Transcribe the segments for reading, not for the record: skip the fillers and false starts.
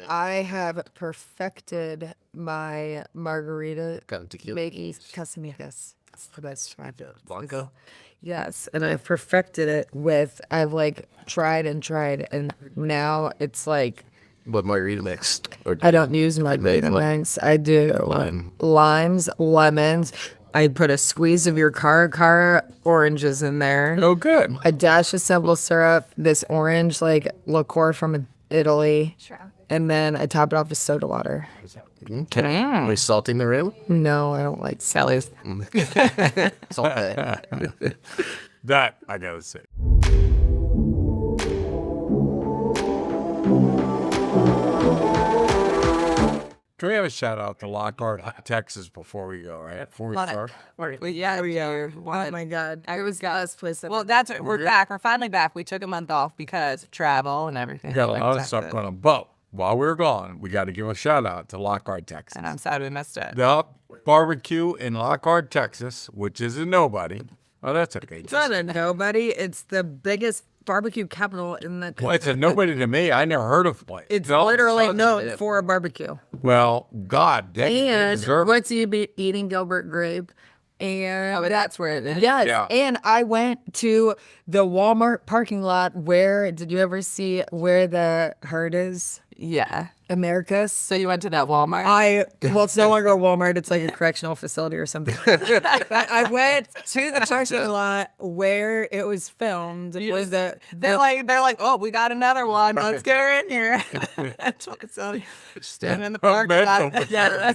I have perfected my margarita making Casamigos. That's the best one. Blanco? Yes, and I've perfected it I've like tried, and now it's like What margarita mix? Or I don't use margarita mix. I do limes, lemons. I put a squeeze of your cara oranges in there. Oh, good. A dash of simple syrup, this orange like liqueur from Italy, and then I top it off with soda water. Okay. Are we salting the rim? No, I don't like Sally's. Salt it. That I gotta say. Can we have a shout out to Lockhart, Texas before we go, right? Before we start? Yeah, we are. Oh my God. I was got us place. Well, that's it. We're back. We're finally back. We took a month off because travel and everything. Got a lot of stuff going on. But while we're gone, we got to give a shout out to Lockhart, Texas. And I'm sad we missed it. The barbecue in Lockhart, Texas, which is a nobody. Oh, that's okay. It's not a nobody. It's the biggest barbecue capital in the country. Well, it's a nobody to me. I never heard of the place. It's literally known for a barbecue. Well, God, And what's you be eating Gilbert grape? And That's where it is. yes, Yeah. and I went to the Walmart parking lot where, did you ever see where the herd is? Yeah. Americas. So you went to that Walmart? Well, it's no longer a Walmart. It's like a correctional facility or something. But I went to the parking lot where it was filmed. Was the They're like, oh, we got another one. Let's get her in here. That's what it's on. And in the parking lot. yeah,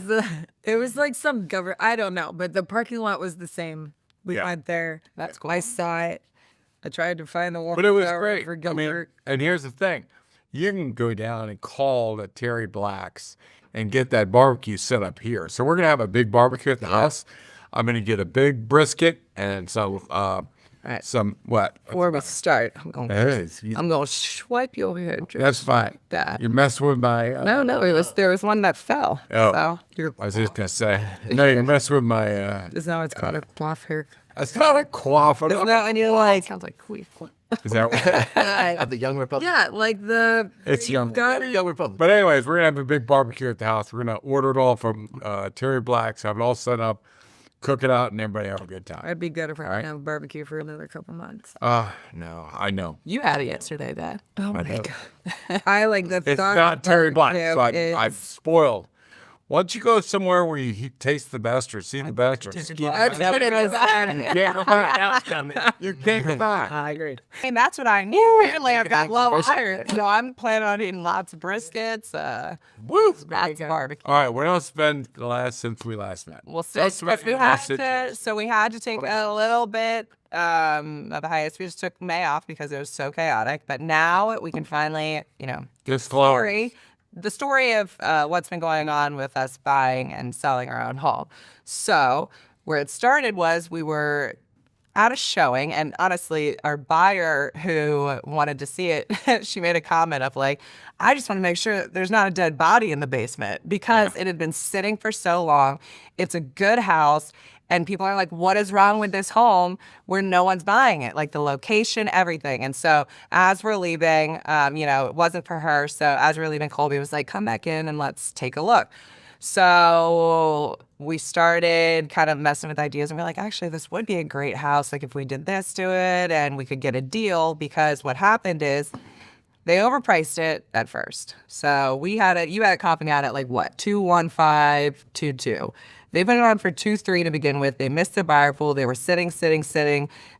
it was like some government. I don't know, but the parking lot was the same. We Yeah. went there. That's cool. I saw it. I tried to find the Walmart. But it was for great. I mean, Gilbert. and here's the thing. You can go down and call the Terry Blacks and get that barbecue set up here. So we're going to have a big barbecue at the house. I'm going to get a big brisket and some what? Before we start, I'm going to swipe you over here. That's fine. That. You're messing with my... No, there was one that fell. Oh. So I was just going to say. No, you're messing with my... is now it's called a cloth hair. It's not a quaff. Isn't that when you like? Sounds like queef. Is that Of the Young Republic? Yeah, like the. It's young. Young Republic. But anyways, we're going to have a big barbecue at the house. We're going to order it all from Terry Blacks, have it all set up, cook it out, and everybody have a good time. I'd be good if I didn't have a barbecue for another couple months. No, I know. You had it yesterday, Dad. Oh my God. I like the It's not Terry Black, so I'm spoiled. Once you go somewhere where you taste the best or see the best or you can't go back. I agree. And that's what I knew. Really, I've got low iron. So I'm planning on eating lots of briskets. Woo! Lots of barbecue. All right, where else been since we last met? Well, so we had to take a little bit of the hiatus. We just took May off because it was so chaotic. But now we can finally, Just flowing. the story of what's been going on with us buying and selling our own home. So where it started was we were at a showing, and honestly, our buyer who wanted to see it, she made a comment of like, I just want to make sure that there's not a dead body in the basement because it had been sitting for so long. It's a good house. And people are like, what is wrong with this home where no one's buying it? Like the location, everything. And so as we're leaving, it wasn't for her. So as we're leaving, Colby was like, come back in and let's take a look. So we started kind of messing with ideas and we're like, actually, this would be a great house. Like if we did this to it and we could get a deal, because what happened is they overpriced it at first. So you had it comping out at like what? 215, 22. They've been on for 2.3 to begin with. They missed the buyer pool. They were sitting.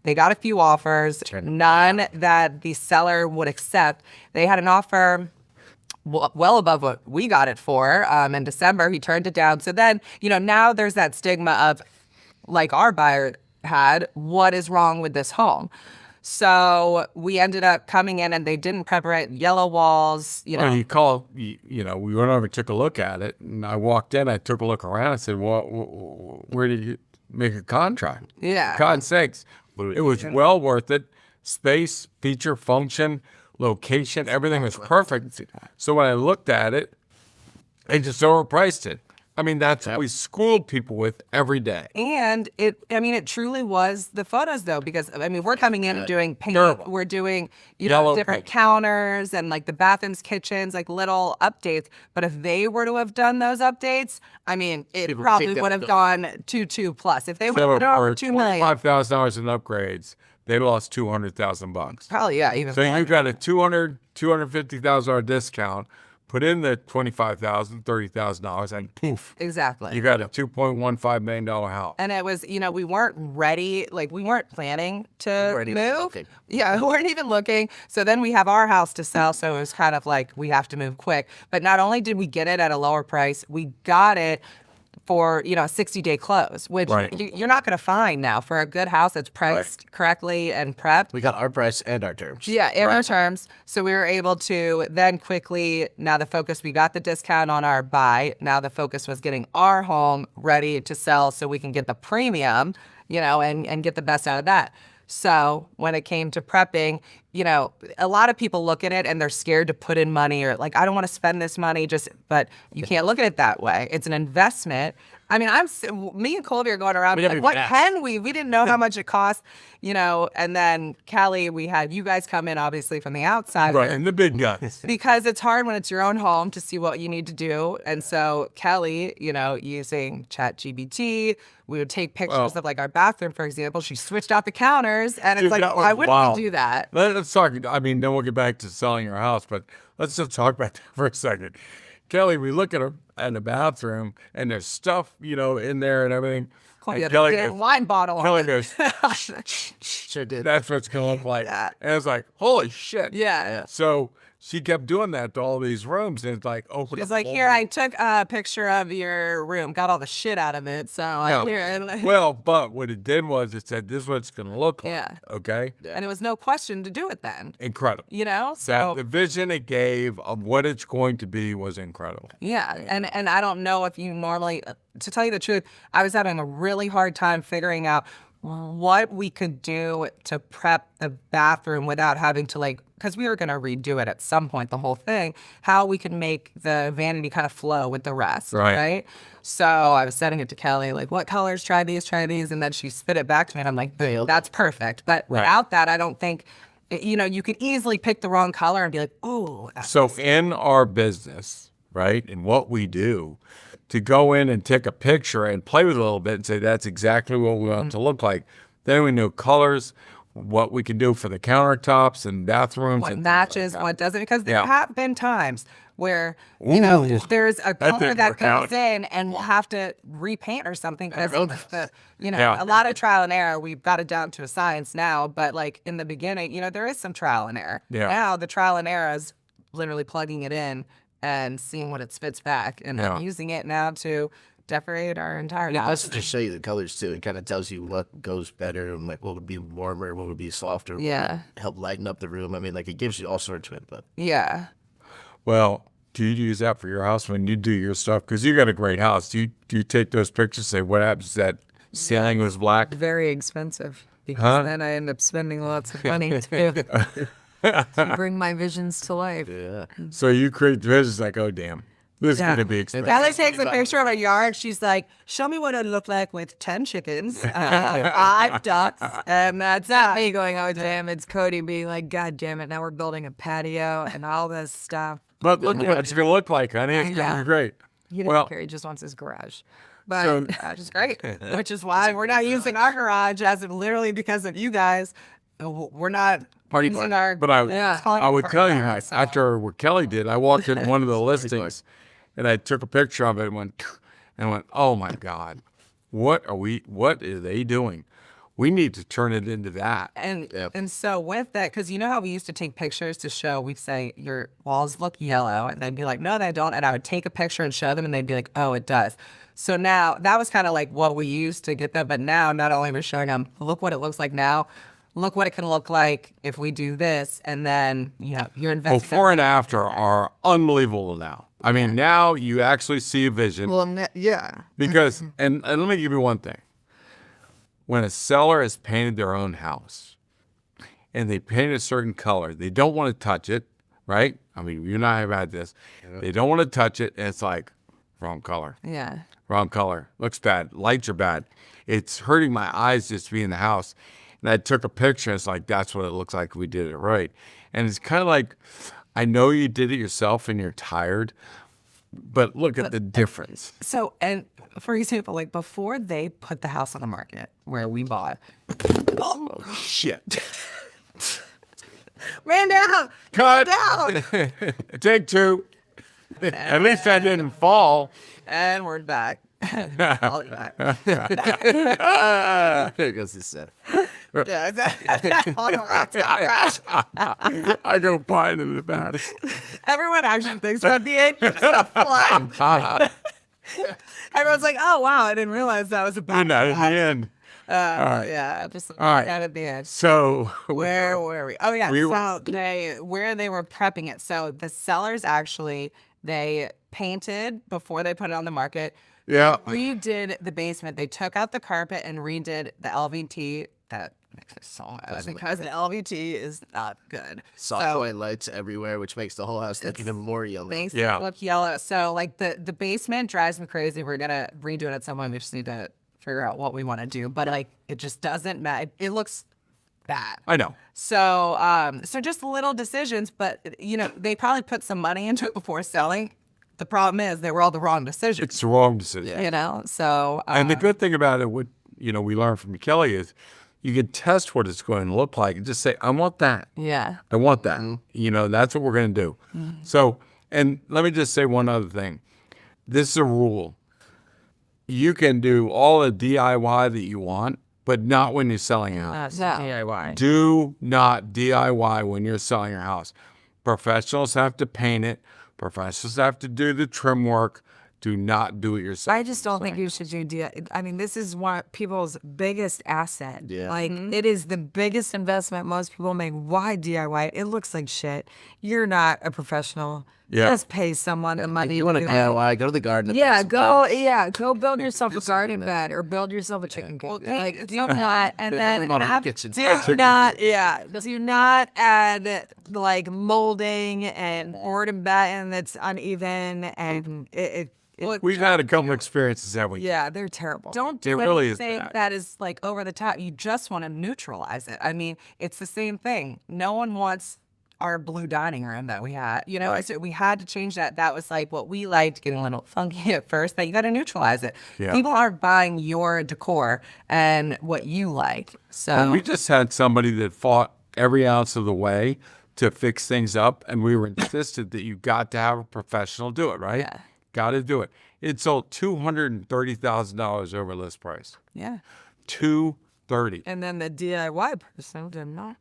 They got a few offers, none that the seller would accept. They had an offer well above what we got it for. In December, he turned it down. So then, now there's that stigma of, like our buyer had, what is wrong with this home? So we ended up coming in and they didn't preparate yellow walls, Well, we went over and took a look at it. And I walked in, I took a look around. I said, well, where did you make a contract? Yeah. God's sakes. It was well worth it. Space, feature, function, location, everything was perfect. So when I looked at it, they just overpriced it. I mean, that's what we schooled people with every day. And it truly was the photos though, because I mean, we're coming in and doing paint, Terrible. we're doing, Yellow different paint. counters and like the bathrooms, kitchens, like little updates. But if they were to have done those updates, I mean, it People probably think that would have would gone to 2+ if they would So have done for $2 million. $5,000 in upgrades, they lost $200,000. Probably, yeah, even So you got a $250,000 discount, put in the $25,000, $30,000, and poof, exactly. you got a $2.15 million house. And it was, we weren't ready, like we weren't planning to weren't even move. looking. Yeah, we weren't even looking. So then we have our house to sell. So it was kind of like we have to move quick. But not only did we get it at a lower price, we got it for, a 60-day close, which Right. you're not going to find now for a good house that's priced correctly and prepped. We got our price and our terms. Yeah, in our terms. So we were able to then quickly, now the focus, we got the discount on our buy. Now the focus was getting our home ready to sell so we can get the premium, and get the best out of that. So when it came to prepping, a lot of people look at it and they're scared to put in money or like, I don't want to spend this money, but you can't look at it that way. It's an investment. I mean, me and Colby are going around never like, what even asked. can we? We didn't know how much it cost, and then Kelly, we had you guys come in obviously from the outside. Right, and the big guns. Because it's hard when it's your own home to see what you need to do. And so Kelly, using ChatGPT, we would take pictures of like our bathroom, for example. She switched out the counters and it's Dude, like, that was why wouldn't wild. we do that? Let's talk. I mean, then we'll get back to selling your house, but let's just talk about that for a second. Kelly, we look at her in the bathroom, and there's stuff, in there and everything. Colby And had a Kelly big goes, wine bottle. Kelly goes, Sure did. that's what it's going to look like. Yeah. And it's like, holy shit. Yeah. So she kept doing that to all these rooms, and it's like, open It's up like, all here, these- I took a picture of your room, got all the shit out of it. So Yeah. here, and, Well, but what it did was it said, this is what it's going to look like. Yeah. Okay? and it was no question to do it then, Incredible. So That the vision it gave of what it's going to be was incredible. yeah, and I don't know if you normally, to tell you the truth, I was having a really hard time figuring out what we could do to prep the bathroom without having to because we were going to redo it at some point, the whole thing, how we could make the vanity kind of flow with the rest, right? So I was sending it to Kelly, like, what colors, try these, and then she spit it back to me, and I'm like, that's perfect. But without that, I don't think, you could easily pick the wrong color and be like, oh. So in our business, right, and what we do, to go in and take a picture and play with it a little bit and say that's exactly what we want it to look like. Then we know colors, what we can do for the countertops and bathrooms. What and matches, what doesn't, because there Yeah. have been times where Ooh. there's a color didn't that work out. comes in and we'll have to repaint or something because Yeah. a lot of trial and error. We've got it down to a science now, but like in the beginning, there is some trial and error. Yeah. Now the trial and error is literally plugging it in and seeing what it spits back and Yeah. using it now to decorate our entire house. That's to show you the colors too. It kind of tells you what goes better and like what would be warmer, what would be softer. what Yeah. would help lighten up the room. I mean, like it gives you all sorts of input. Yeah. Well, do you use that for your house when you do your stuff? Because you got a great house. Do you take those pictures and say, what happens that ceiling was black? Very expensive because Huh? then I end up spending lots of money to bring my visions to life. Yeah. So you create the visions like, oh, damn, this is Yeah. going to be expensive. Kelly takes a picture of a yard. She's like, show me what it looked like with 10 chickens, 5 ducks, and that's Not it. me going, oh damn, it's Cody being like, God damn it, now we're building a patio and all this stuff. But look at what it's going to look like, honey. It's going to be great. He doesn't Well, care, he just wants his garage. But so, Which is great. Which is why we're not using our garage as of literally because of you guys. We're not Party using barn. our. but I would party tell you, barn, so. after what Kelly did, I walked in one of the listings and I took a picture of it and went, oh my God, what are they doing? We need to turn it into that. And so with that, because you know how we used to take pictures to show, we'd say your walls look yellow, and they'd be like, no, they don't. And I would take a picture and show them, and they'd be like, oh, it does. So now that was kind of like what we used to get them. But now not only we're showing them, look what it looks like now, look what it can look like if we do this, and then you're investing. Before and after are unbelievable now. I mean, now you actually see a vision. well, yeah. Because, and let me give you one thing. When a seller has painted their own house and they paint a certain color, they don't want to touch it, right? I mean, you and I have had this. They don't want to touch it, and it's like, Wrong color. Yeah. Wrong color. Looks bad. Lights are bad. It's hurting my eyes just to be in the house. And I took a picture. It's like, that's what it looks like. We did it right. And it's kind of like, I know you did it yourself and you're tired, but look at the difference. So, and for example, like before they put the house on the market where we bought, Oh, shit. ran down, Cut. down, Take two. At least I didn't fall. and we're back. All back. There goes the set. Yeah, exactly. I go pine in the back. Everyone actually thinks we're at the end. You're just flat. Everyone's like, "Oh wow, I didn't realize that was a bad." And at the end. Yeah, just right. at the end. So Where were we? Oh yeah, We were- so where they were prepping it. So the sellers actually they painted before they put it on the market. yeah, Redid the basement. They took out the carpet and redid the LVT. That makes it so bad because the LVT is not good. Soft white lights everywhere, which makes the whole house look even more yellow. Makes Yeah. it look yellow. So like the basement drives me crazy. We're gonna redo it at some point. We just need to figure out what we want to do. But like it just doesn't matter. It looks bad. I know. So so just little decisions, but you know, they probably put some money into it before selling. The problem is they were all the wrong decisions. It's the wrong decision. You know, so And the good thing about it, what we learned from Kelly is you can test what it's going to look like and just say, I want that. yeah. I want that. That's what we're going to do. So, and let me just say one other thing. This is a rule. You can do all the DIY that you want, but not when you're selling a house. That's DIY. Do not DIY when you're selling your house. Professionals have to paint it. Professionals have to do the trim work. Do not do it yourself. I just don't think you should do DIY. I mean, this is one people's biggest asset. Yeah. Like, it is the biggest investment most people make. Why DIY? It looks like shit. You're not a professional. Yeah. Just pay someone the money. You want to do it. DIY? Go to the garden. and Yeah, put some go build yourself a garden bed or build yourself a chicken coop. Like, do not, and then on a have, kitchen. do not add like molding and board and batten that's uneven and We've had a couple experiences, haven't we? yeah, they're terrible. Don't It do really is anything bad. that is like over the top. You just want to neutralize it. I mean, it's the same thing. No one wants our blue dining room that we had. You know, so we had to change that. That was like what we liked, getting a little funky at first, but you got to neutralize it. Yeah. People aren't buying your decor and what you like. So We just had somebody that fought every ounce of the way to fix things up, and we were insisted that you got to have a professional do it, right? Yeah. Got to do it. It sold $230,000 over list price. yeah. $230 And then the DIY person did not.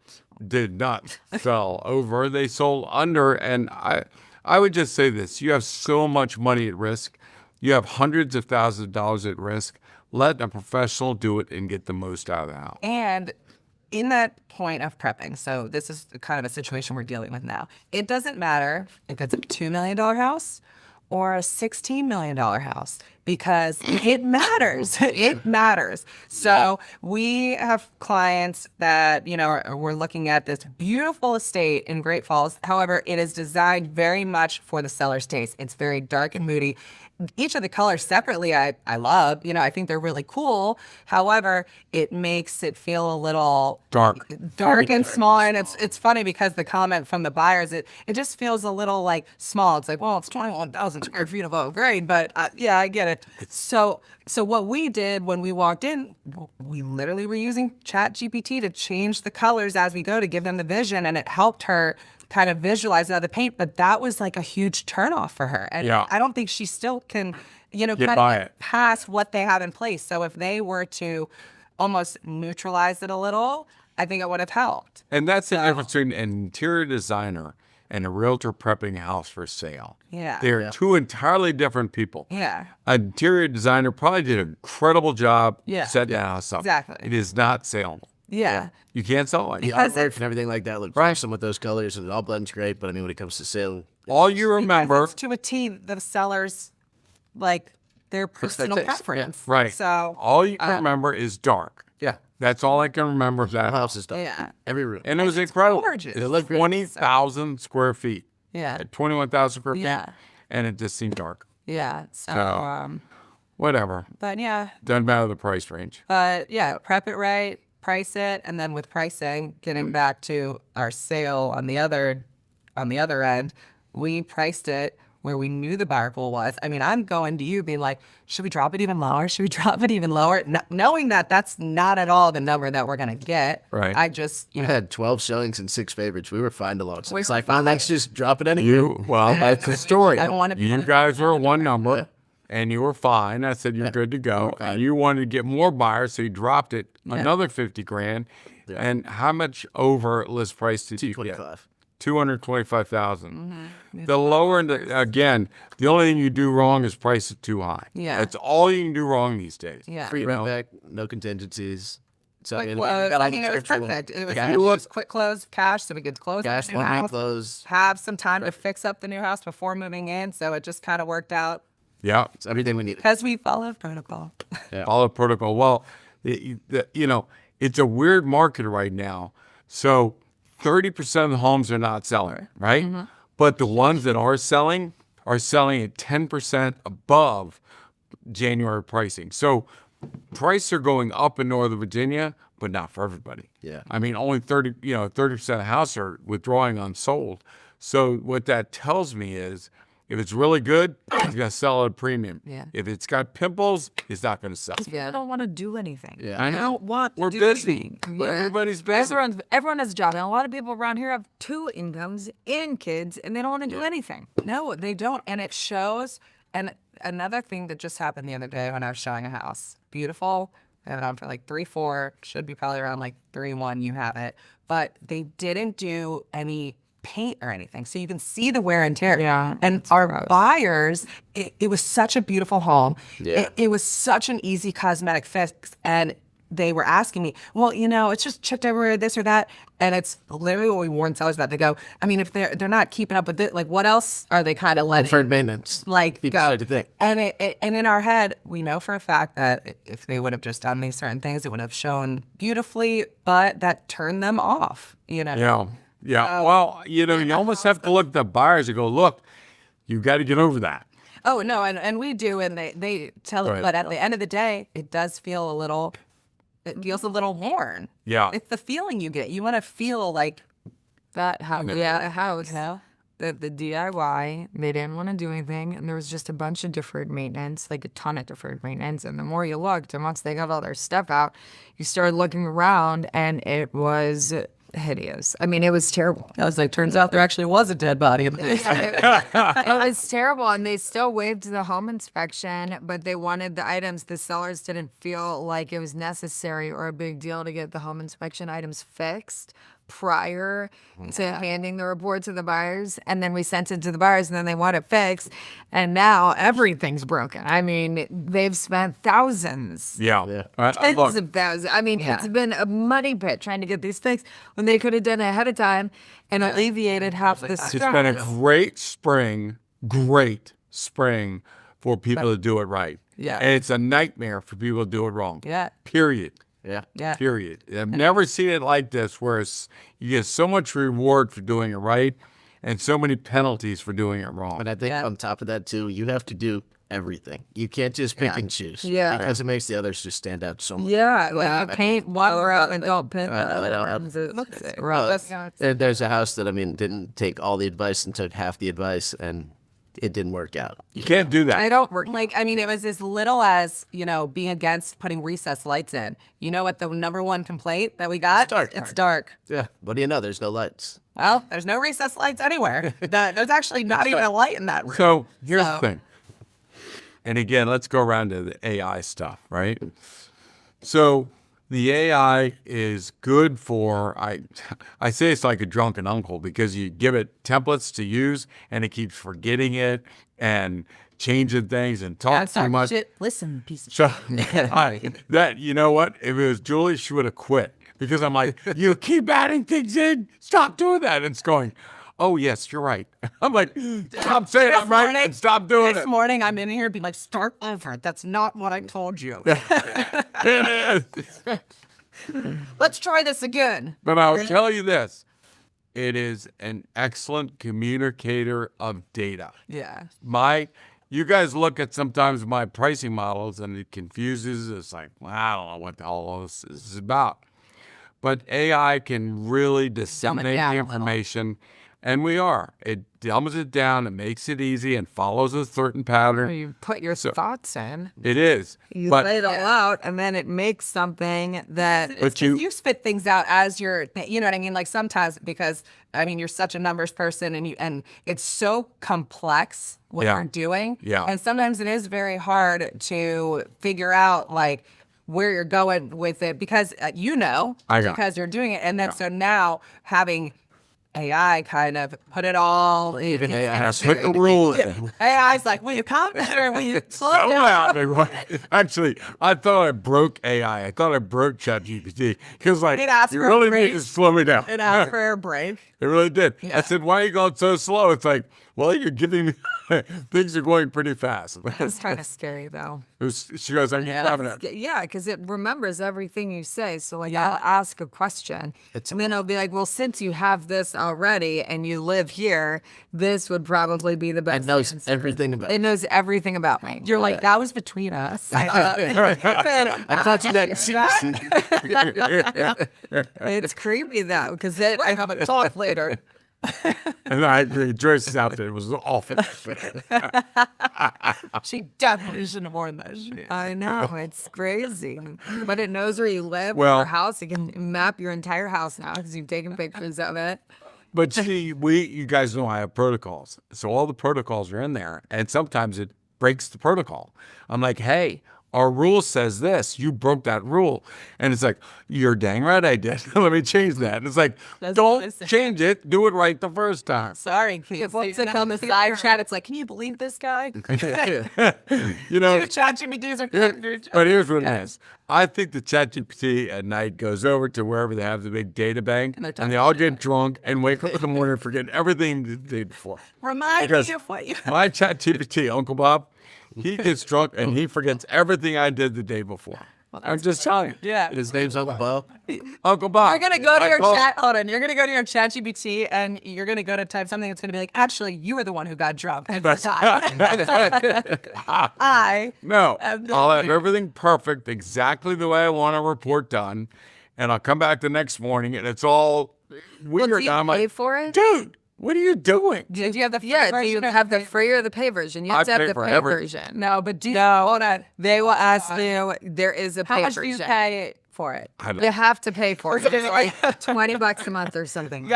did not sell over. They sold under, and I would just say this: you have so much money at risk. You have hundreds of thousands of dollars at risk. Let a professional do it and get the most out of the house. And in that point of prepping, so this is kind of a situation we're dealing with now. It doesn't matter if it's a $2 million house or a $16 million house because it matters. It matters. So we have clients that, we're looking at this beautiful estate in Great Falls. However, it is designed very much for the seller's taste. It's very dark and moody. Each of the colors separately, I love. I think they're really cool. However, it makes it feel a little Dark. and small. And it's funny because the comment from the buyers, it just feels a little like small. It's like, well, it's 21,000 square feet of oak grade, but yeah, I get it. So what we did when we walked in, we literally were using ChatGPT to change the colors as we go to give them the vision, and it helped her kind of visualize the paint. But that was like a huge turnoff for her, and Yeah. I don't think she still can, kind by of it. pass what they have in place. So if they were to almost neutralize it a little, I think it would have helped. And that's the difference between an interior designer and a realtor prepping a house for sale. Yeah. They're two entirely different people. Yeah. An interior designer probably did an incredible job Yeah. setting the house up. Exactly. It is not saleable. Yeah. You can't sell it. The artwork and everything like that looks awesome with those colors, and it all blends great. But I mean, when it comes to sale, All you remember, It's to a T, the sellers, like their personal taste. preference. right? So, all you can remember is dark. yeah, That's all I can remember of that the house. house is done. yeah. Every room. And it was incredible. gorgeous. It looked 20,000 square feet. Yeah. At 21,000 square feet. Yeah. And it just seemed dark. Yeah. So, So- Whatever. but yeah, Doesn't matter the price range. yeah, prep it right, price it, and then with pricing, getting back to our sale on the other end, we priced it where we knew the buyer pool was. I mean, I'm going to you being like, should we drop it even lower? Should we drop it even lower? Knowing that that's not at all the number that we're gonna get. Right. I just, We had 12 showings and 6 favorites. We were fine to launch. It's like, oh, let's just drop it anyway. Well, that's the story. I don't want to. You guys were one number, and you were fine. I said you're good to go. And you wanted to get more buyers, so you dropped it another 50 grand. Yeah. And how much over list price did you get? 225. 225,000. The lower, again, the only thing you do wrong is price it too high. Yeah. That's all you can do wrong these days. Yeah. Free rent back, no contingencies. So, Like, it it was perfect. It was just quick close cash, so we could close Cash, the new house, close. have some time to fix up the new house before moving in. So it just kind of worked out Yeah. It's everything we needed. because we followed protocol. Follow protocol. Well, it's a weird market right now. So 30% of the homes are not selling, right? But the ones that are selling at 10% above January pricing. So prices are going up in Northern Virginia, but not for everybody. Yeah. I mean, only 30% of houses are withdrawing unsold. So what that tells me is if it's really good, it's going to sell at a premium. Yeah. If it's got pimples, it's not going to sell. I don't want to do anything. Yeah. I know. We're do busy. Everybody's busy. Everyone has a job, and a lot of people around here have 2 incomes and kids, and they don't want to do anything. No, they don't. And it shows. And another thing that just happened the other day when I was showing a house, beautiful, and on for like 3.4, should be probably around like 3.1, you have it. But they didn't do any paint or anything. So you can see the wear and tear. Yeah, And our buyers, it was such a beautiful home. Yeah. It was such an easy cosmetic fix. And they were asking me, well, it's just chipped over this or that. And it's literally what we warn sellers about. They go, I mean, if they're not keeping up with it, like what else are they kind of letting Deferred maintenance. like People go? started to think. And and in our head, we know for a fact that if they would have just done these certain things, it would have shown beautifully, but that turned them off, Yeah. Yeah. Well, you almost have to look at the buyers and go, look, you got to get over that. Oh, no, and we do, and they tell Right. it, but at the end of the day, it does feel it feels a little worn. Yeah. It's the feeling you get. You want to feel like, That house, a house. you know? The DIY, they didn't want to do anything, and there was just a bunch of deferred maintenance, like a ton of deferred maintenance. And the more you looked, and once they got all their stuff out, you started looking around, and it was hideous. I mean, it was terrible. I was like, turns out there actually was a dead body in there. It was terrible, and they still waived the home inspection, but they wanted the items. The sellers didn't feel like it was necessary or a big deal to get the home inspection items fixed prior to handing the report to the buyers, and then we sent it to the buyers, and then they want it fixed, and now everything's broken. I mean, they've spent thousands. Yeah. Tens Look, of thousands. I mean, it's been a money pit trying to get these fixed when they could have done it ahead of time and alleviated half the stress. it's been a great spring for people to do it right. Yeah. And it's a nightmare for people to do it wrong. Yeah. Period. Yeah. Yeah. Period. I've never seen it like this where you get so much reward for doing it right and so many penalties for doing it wrong. But I think on top of that, too, you have to do everything. You can't just pick and choose. Yeah. Because it makes the others just stand out so much. Yeah, well, paint water up and don't paint. It's gross. And there's a house that, didn't take all the advice and took half the advice, and it didn't work out. You can't do that. I don't it was as little as, being against putting recessed lights in. You know what the number one complaint that we got? It's dark. It's dark. Yeah. What do you know? There's no lights. Well, there's no recessed lights anywhere. There's actually not even a light in that room. So here's the thing. And again, let's go around to the AI stuff, right? So the AI is good for, I say it's like a drunken uncle because you give it templates to use and it keeps forgetting it and changing things and talks too much. Shit. Listen, piece of So, you know what? If it was Julie, she would have quit because I'm like, you keep adding things in. Stop doing that. And it's going, oh, yes, you're right. I'm like, stop saying I'm right and stop doing Next it. morning, I'm in here being like, start over. That's not what I told you. Let's try this again. But I'll tell you this. It is an excellent communicator of data. Yeah. You guys look at sometimes my pricing models and it confuses. It's like, well, I don't know what all this is about. But AI can really disseminate the information, and it dumbs it down, it makes it easy, and follows a certain pattern. You put your thoughts in. It is. You But lay it all out, and then it makes something that. But you spit things out as you're, you know what I mean? Like sometimes because, I mean, you're such a numbers person and it's so complex what Yeah. you're doing. Yeah. And sometimes it is very hard to figure out like where you're going with it because because you're doing it. And then so now having AI kind of put it all. Even AI has put the rule in. AI's like, will you come or will you slow Oh, down? yeah. Actually, I thought I broke AI. I thought I broke ChatGPT because, like, It asked you for a really break. need to slow me down. It asked for a break. It really did. I said, why are you going so slow? It's like, well, you're giving me, things are going pretty fast. It's kind of scary, though. She goes, I'm having it. Yeah, because it remembers everything you say. So, like, I'll ask a question, and then it'll be like, well, since you have this already and you live here, this would probably be the best. It knows answer. everything about It knows everything about me. You're like, that was between us. I thought you that. It's creepy, though, because I have a talk later. And I agree. Joyce is out there. It was awful. She definitely shouldn't have worn that shit. I know, it's crazy. But it knows where you live, Well- your house. It can map your entire house now because you've taken pictures of it. But see, you guys know I have protocols. So all the protocols are in there. And sometimes it breaks the protocol. I'm like, hey, our rule says this. You broke that rule. And it's like, you're dang right I did. Let me change that. And it's like, don't change it. Do it right the first time. Sorry, kids. Once it comes to side chat, it's like, can you believe this guy? You know, ChatGPTs are but here's what it is. I think the ChatGPT at night goes over to wherever they have the big data bank, and they all get drunk and wake up in the morning and forget everything they did before. Remind Because me of what you. my ChatGPT, Uncle Bob, he gets drunk and he forgets everything I did the day before. I'm just telling you. Yeah. His name's Uncle Bob. Uncle Bob. You're gonna go to I your call- chat. Hold on. You're gonna go to your ChatGPT and you're gonna go to type something that's gonna be like, actually, you were the one who got drunk at the time. I. No, I'll have everything perfect, exactly the way I want a report done, and I'll come back the next morning and it's all weird. Do you I'm pay like, for it? dude, what are you doing? Did you have the free Yeah, do version you or have the free or the pay version? You have I to have pay the for pay everything. version. No, but Hold on. They will ask you, there is a How pay much do you version. pay for it? You have to pay for it. It's like $20 a month or something. You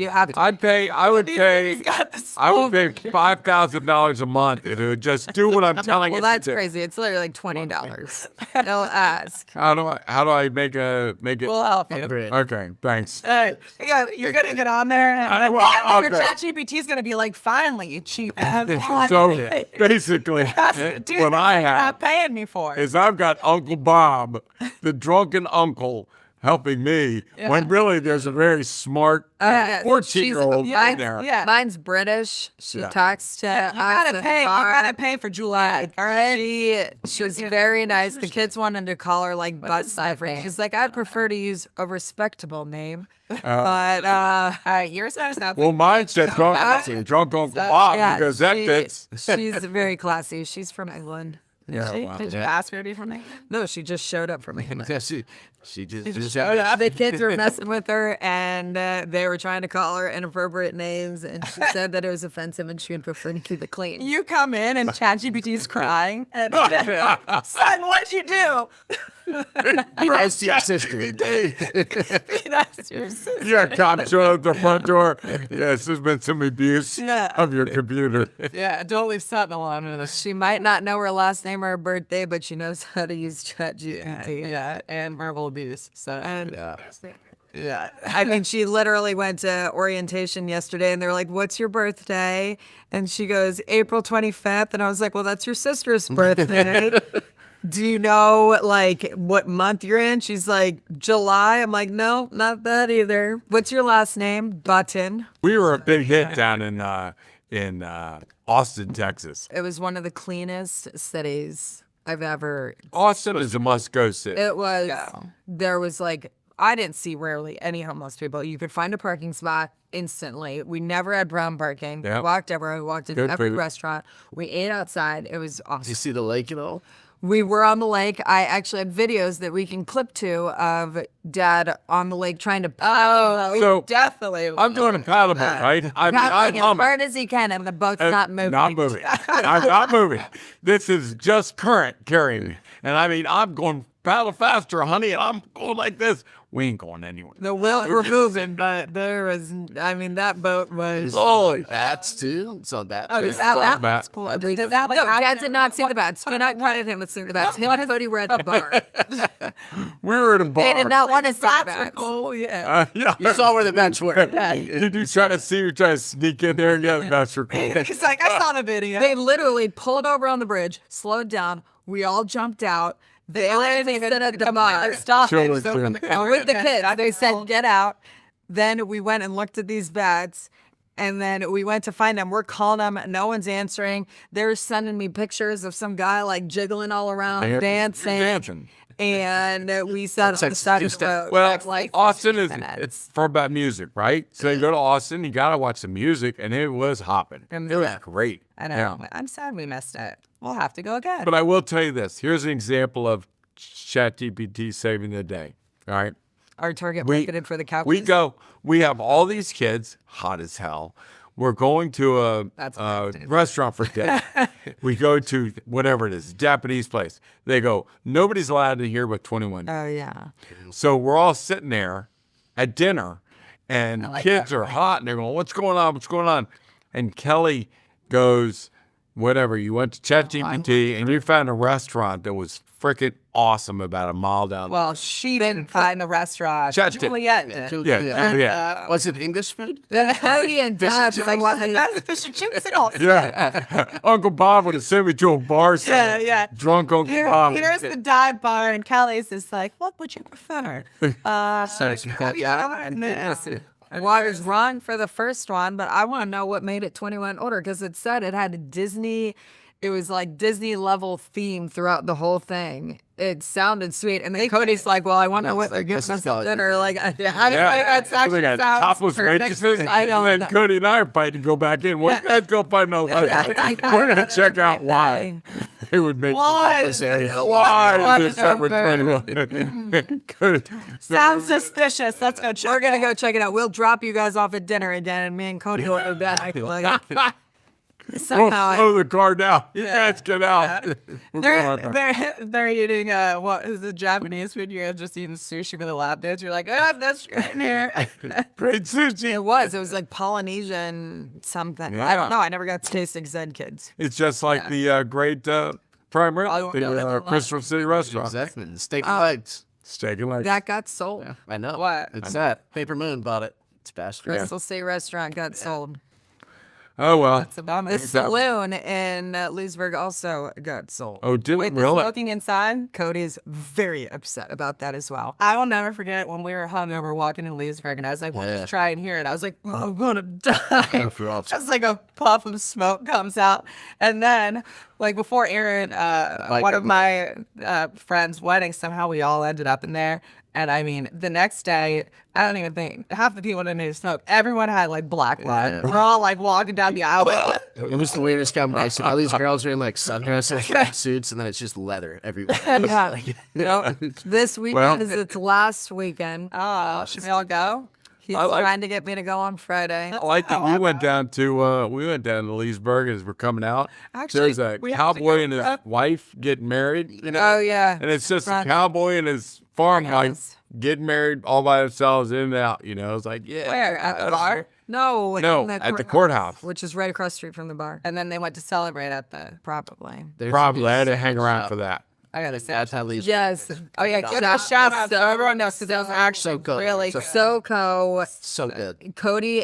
have to. I would pay $5,000 a month if it would just do what I'm telling Well, it that's to do. crazy. It's literally like $20. They'll ask. How do I make it? We'll help you. Okay, thanks. You're gonna get on there. And your okay. ChatGPT is gonna be like, finally, cheap. So basically, what I have Not paying me for it. is I've got Uncle Bob, the drunken uncle, helping me when really there's a very smart 14-year-old in there. Yeah. Mine's British. She talks to us You gotta in the pay. You car. gotta pay for July. All right. She was very nice. The kids wanted to call her like Bud Cypher. She's like, I'd prefer to use a respectable name. But Yours is not. Well, mine said drunk Uncle Bob because that fits. she's very classy. She's from England. Yeah, wow. Did you ask her to be from me? No, she just showed up from England. Yeah, she just The kids were messing with her, and they were trying to call her inappropriate names, and she said that it was offensive, and she would prefer to keep it clean. You come in and ChatGPT's crying. And son, what'd you do? That's your sister. That's your sister. Yeah, cop showed up at the front door. Yes, there's been some abuse Yeah. of your computer. Yeah, don't leave something alone with us. She might not know her last name or her birthday, but she knows how to use ChatGPT. Yeah, and verbal abuse. So, yeah. I mean, she literally went to orientation yesterday, and they're like, "What's your birthday?" And she goes, "April 25th." And I was like, "Well, that's your sister's birthday." Do you know like what month you're in? She's like, July. I'm like, no, not that either. What's your last name? Button. We were a big hit down in Austin, Texas. It was one of the cleanest cities I've ever. Austin is a must-go city. It was. There was like I didn't see rarely any homeless people. You could find a parking spot instantly. We never had brown parking. Yep. We walked everywhere. We walked into Good every food. restaurant. We ate outside. It was Do awesome. you see the lake and all? We were on the lake. I actually had videos that we can clip to of Dad on the lake trying to Oh, So, definitely. I'm doing a paddle boat, right? I'm paddling as humming. hard as he can, and the boat's not moving. Not moving. I'm not moving. This is just current carrying me. And I mean, I'm going paddle faster, honey, and I'm going like this. We ain't going anywhere. The wheels were moving, but there was, I mean, that boat was. Oh, Bats too. It's on bat. Is too. that Matt. cool? Did that No, Dad did not see the bats. We're not credit him with seeing the bats. He wanted Cody were at the bar. we were at a bar. They did not want to see the Bats are bats. cool, yeah. Yeah. You saw where the bats were. Did you try to see? You try to sneak in there and get the bats were cool. He's like, I saw the video. They literally pulled over on the bridge, slowed down. We all jumped out. They only said at the bar, stop it. Totally So, clear. with the kids, they said, get out. Then we went and looked at these bats. And then we went to find them. We're calling them. No one's answering. They're sending me pictures of some guy like jiggling all around, dancing. Dancing. And we sat on the side of the road. Well, like Austin is minutes. it's for about music, right? So you go to Austin, you gotta watch the music, and it was hopping. It was great. I know. Yeah. I'm sad we missed it. We'll have to go again. But I will tell you this. Here's an example of ChatGPT saving the day. All right. Our target marketed for the Cowboys. We have all these kids, hot as hell. We're going to a restaurant for dinner. We go to whatever it is, Japanese place. They go, nobody's allowed in here but 21. Oh, yeah. So we're all sitting there at dinner, and kids are hot, and they're going, what's going on? What's going on? And Kelly goes, whatever, you went to ChatGPT, and you found a restaurant that was freaking awesome about a mile down. Well, she didn't find the restaurant. Chat did. Juliet did. Yeah. Was it English food? Cody and Dad, like, That's fish and chips and all. Yeah. Uncle Bob would have sent me to a bar. Yeah, yeah. Drunk Uncle Bob. Here's the dive bar, and Kelly's is like, what would you prefer? Well, I was wrong for the first one, but I want to know what made it 21 older because it said it had a Disney. It was like Disney level theme throughout the whole thing. It sounded sweet, and then Cody's like, "Well, I want to know what they're giving us for dinner." Like, how do you They got topless waitresses. I don't And know. then Cody and I are fighting to go back in. Let's go find out. We're going to check out why. It would make Why? Why is this number 21? Good. Sounds suspicious. Let's go check. We're gonna go check it out. We'll drop you guys off at dinner again, and me and Cody will go back. Like, We'll somehow, slow the car down. Let's get out. They're eating what is the Japanese food? You're just eating sushi with a lap dance. You're like, oh, that's right in here. Great sushi. it was like Polynesian something. Yeah. I don't know. I never got to taste it 'cause I had kids. It's just like the great prime rib, the Crystal City restaurant. Exactly. The steak and legs. Steak and legs. That got sold. I know. What? It's that. Paper Moon bought it. It's bastard. Crystal State Restaurant got sold. Oh, well. The saloon in Leesburg also got sold. Oh, did Wait, it the really? smoking inside? Cody's very upset about that as well. I will never forget when we were hungover walking in Leesburg, and I was like, well, let's try in here. And I was like, oh, I'm going to die. Just like a puff of smoke comes out. And then, like, before Aaron, one of my friends' weddings, somehow we all ended up in there. And I mean, the next day, I don't even think half the people didn't need to smoke. Everyone had like black light. We're all like walking down the aisle. It was the weirdest combination. All these girls are in like sundresses, suits, and then it's just leather everywhere. Yeah. This weekend is its last weekend. Oh, should we all go? He's trying to get me to go on Friday. I like that. We went down to Leesburg as we're coming out. Actually, There's a we have to cowboy go and his for- wife getting married. You know? Oh, yeah. And it's just a Right. cowboy and his farmhouse getting married all by themselves in and out. You know, it's like, yeah. Where? At the bar? No, No, in at the courthouse. which is right across the street from the bar. And then they went to celebrate at the. Probably. Probably. I had to hang around for that. I gotta say. That's how these. Yes. Oh yeah, give a shout out so everyone knows because that was actually So good. really So- SoCo. So good. Cody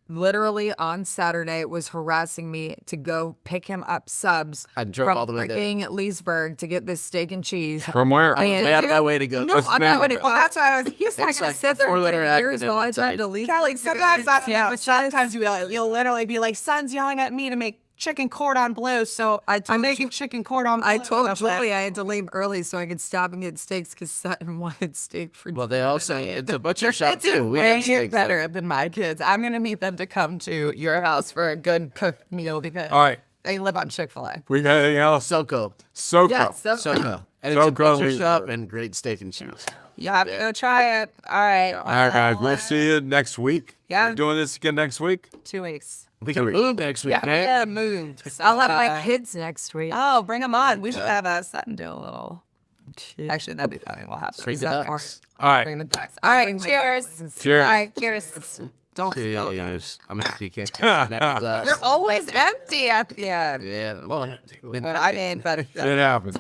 literally on Saturday was harassing me to go pick him up subs I drove from all the way there. freaking Leesburg to get this steak and cheese. From where? And- Way out of my way to go. No, I'm not gonna. Well, that's why I was. He's not It's gonna like sit there four-letter for years acronym. while I tried to leave. Kelly, sometimes that's but sometimes you'll literally be like, son's yelling at me to make chicken cordon bleu. So I'm making chicken cordon bleu. I told Julie I had to leave early so I could stop and get steaks because Sutton wanted steak for Well, they also it's a butcher shop too. We Way have steaks there. better than my kids. I'm gonna need them to come to your house for a good cooked meal because All right. they live on Chick-fil-A. We got anything else? SoCo. SoCo. Yeah, so SoCo. And it's a SoCo. butcher shop and great steak and cheese. You have to go try it. All right. All right, guys. We'll see you next week. Yeah. We're doing this again next week. 2 weeks. We can move next week, man. Yeah, moved. I'll have my kids next week. Oh, bring them on. We should have a Sutton do a little. Actually, that'd be funny. We'll have Bring the Sutton ducks. All right. Bring the ducks. All right. Cheers. Cheers. All right. Cheers. Don't. Yeah, I'm happy you can't. You're You're always empty at the end. yeah, well, But I mean, but It happens.